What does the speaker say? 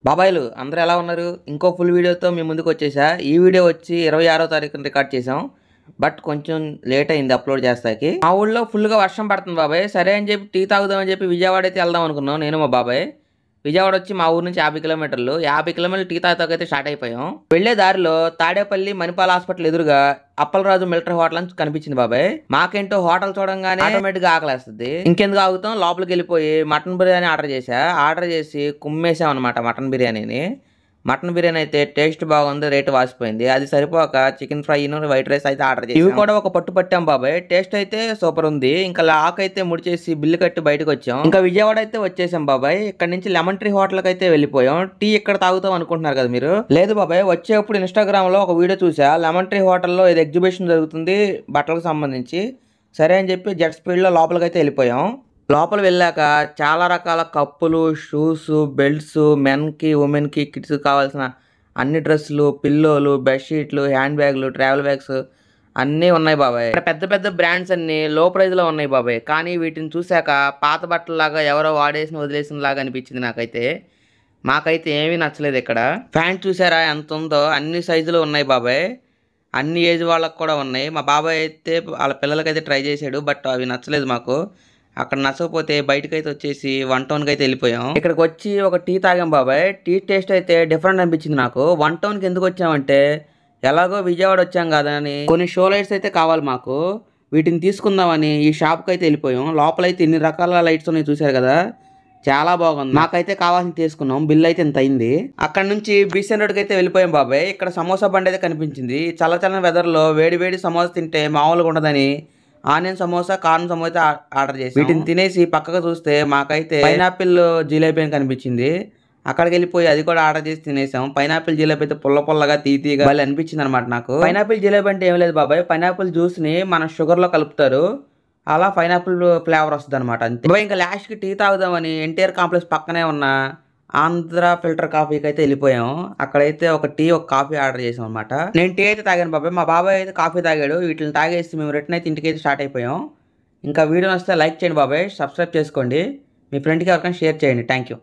బాబాయిలు అందరూ ఎలా ఉన్నారు? ఇంకో ఫుల్ వీడియోతో మీ ముందుకు వచ్చేసా. ఈ వీడియో వచ్చి 26వ తారీఖున రికార్డ్ చేసాం. బట్ కొంచెం లేట్ అయింది అప్లోడ్ చేస్తాకి. మా ఊళ్ళో ఫుల్గా వర్షం పడుతుంది బాబాయ్. సరే అని చెప్పి టీ తాగుదామని చెప్పి విజయవాడ అయితే వెళ్దాం అనుకున్నాం నేను మా బాబాయ్. విజయవాడ వచ్చి మా ఊరు నుంచి 50 కిలోమీటర్లు. 50 కిలోమీటర్లు టీ తాగుతాకైతే స్టార్ట్ అయిపోయాం. వెళ్లే దారిలో తాడేపల్లి మణిపాల్ హాస్పిటల్ ఎదురుగా అప్పలరాజు మిలిటరీ హోటల్ అని కనిపించింది బాబాయ్. మాకేంటో హోటల్ చూడంగానే ఆటోమేటిక్ గా ఆకలేస్తుంది. ఇంకెందుకు ఆగుతాం, లోపలికి వెళ్ళిపోయి మటన్ బిర్యానీ ఆర్డర్ చేసి కుమ్మేసాం అనమాట మటన్ బిర్యానీని. మటన్ బిర్యానీ అయితే టేస్ట్ బాగుంది, రేటు వాసిపోయింది. అది సరిపోక చికెన్ ఫ్రై వైట్ రైస్ అయితే ఆర్డర్ చేసి ఇవి కూడా ఒక పట్టు పట్టాం బాబాయ్. టేస్ట్ అయితే సూపర్ ఉంది. ఇంకా లాక్ అయితే ముడిచేసి బిల్లు కట్టి బయటకు వచ్చాం. ఇంకా విజయవాడ అయితే వచ్చేసాం బాబాయ్. ఇక్కడ నుంచి లెమన్ ట్రీ హోటల్ కి అయితే వెళ్ళిపోయాం. టీ ఇక్కడ తాగుతాం అనుకుంటున్నారు కదా మీరు. లేదు బాబాయ్, వచ్చేప్పుడు ఇన్స్టాగ్రామ్ లో ఒక వీడియో చూసా. లెమన్ ట్రీ హోటల్లో ఇది ఎగ్జిబిషన్ జరుగుతుంది బట్టలకు సంబంధించి. సరే అని చెప్పి జెట్ స్పీడ్ లో లోపలికి అయితే వెళ్ళిపోయాం. లోపల వెళ్ళాక చాలా రకాల కప్పులు, షూస్, బెల్ట్స్, మెన్కి, ఉమెన్కి, కిడ్స్ కావాల్సిన అన్ని డ్రెస్సులు, పిల్లోలు, బెడ్షీట్లు, హ్యాండ్ బ్యాగ్లు, ట్రావెల్ బ్యాగ్స్ అన్నీ ఉన్నాయి బాబాయ్. ఇక్కడ పెద్ద పెద్ద బ్రాండ్స్ అన్ని లో ప్రైజ్ లో ఉన్నాయి బాబాయ్. కానీ వీటిని చూశాక పాత బట్టలలాగా ఎవరో వదిలేసిన లాగా అనిపించింది నాకైతే. మాకైతే ఏమీ నచ్చలేదు. ఇక్కడ ప్యాంట్ చూసారా ఎంత ఉందో, అన్ని సైజులు ఉన్నాయి బాబాయ్. అన్ని ఏజ్ వాళ్ళకు కూడా ఉన్నాయి. మా బాబాయ్ అయితే వాళ్ళ పిల్లలకైతే ట్రై చేశాడు, బట్ అవి నచ్చలేదు మాకు. అక్కడ నచ్చకపోతే బయటకైతే వచ్చేసి 1 టౌన్కి అయితే వెళ్ళిపోయాం. ఇక్కడికి వచ్చి ఒక టీ తాగాం బాబాయ్. టీ టేస్ట్ అయితే డిఫరెంట్ అనిపించింది నాకు. 1 టౌన్కి ఎందుకు వచ్చామంటే ఎలాగో విజయవాడ వచ్చాం కదా అని కొన్ని షో లైట్స్ అయితే కావాలి మాకు. వీటిని తీసుకుందామని ఈ షాప్కి అయితే వెళ్ళిపోయాం. లోపలైతే ఇన్ని రకాల లైట్స్ ఉన్నాయి చూసారు కదా, చాలా బాగుంది. మాకైతే కావాల్సింది తీసుకున్నాం. బిల్ అయితే ఇంత అయింది. అక్కడ నుంచి బీసెన్ రోడ్కి అయితే వెళ్ళిపోయాం బాబాయ్. ఇక్కడ సమోసా బండి అయితే కనిపించింది. చల్లచల్లని వెదర్లో వేడి వేడి సమోసా తింటే మామూలుగా ఉండదని onion samosa, corn samosa order చేసి వీటిని తినేసి పక్కకు చూస్తే మాకైతే పైనాపిల్ జిలేబీ అని కనిపించింది. అక్కడికి వెళ్ళిపోయి అది కూడా ఆర్డర్ చేసి తినేసాం. పైనాపిల్ జిలేబీ అయితే పుల్లగా తీగా వాళ్ళు అనిపించింది అనమాట నాకు. పైనాపిల్ జిలేబీ అంటే ఏం లేదు బాబాయ్, పైనాపిల్ జ్యూస్ ని మన షుగర్ లో కలుపుతారు, అలా పైనాపిల్ ఫ్లేవర్ వస్తుంది అనమాట అంతే. ఇంకా లాస్ట్ కి టీ తాగుదామని ఎన్టీఆర్ కాంప్లెక్స్ పక్కనే ఉన్న ఆంధ్ర ఫిల్టర్ కాఫీకి అయితే వెళ్ళిపోయాం. అక్కడైతే ఒక టీ ఒక కాఫీ ఆర్డర్ చేసాం అనమాట. నేను టీ అయితే తాగాను బాబాయ్, మా బాబాయ్ అయితే కాఫీ తాగాడు. వీటిని తాగేసి మేము రిటర్న్ అయితే ఇంటికి అయితే స్టార్ట్ అయిపోయాం. ఇంకా వీడియో వస్తే లైక్ చేయండి బాబాయ్, సబ్స్క్రైబ్ చేసుకోండి, మీ ఫ్రెండ్కి ఎవరికైనా షేర్ చేయండి. Thank you.